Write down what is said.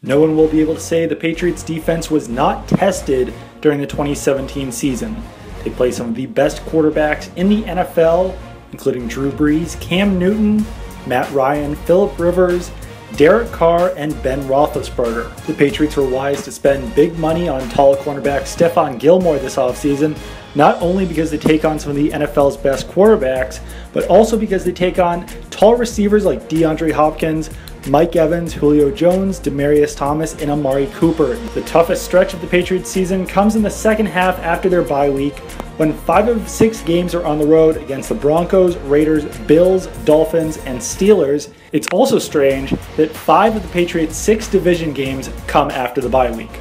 No one will be able to say the Patriots defense was not tested during the 2017 season. They play some of the best quarterbacks in the NFL, including Drew Brees, Cam Newton, Matt Ryan, Phillip Rivers, Derek Carr, and Ben Roethlisberger. The Patriots were wise to spend big money on tall cornerback Stephon Gilmore this offseason, not only because they take on some of the NFL's best quarterbacks, but also because they take on tall receivers like DeAndre Hopkins, Mike Evans, Julio Jones, Demaryius Thomas, and Amari Cooper. The toughest stretch of the Patriots season comes in the second half after their bye week, when 5 of 6 games are on the road against the Broncos, Raiders, Bills, Dolphins, and Steelers. It's also strange that 5 of the Patriots' 6 division games come after the bye week.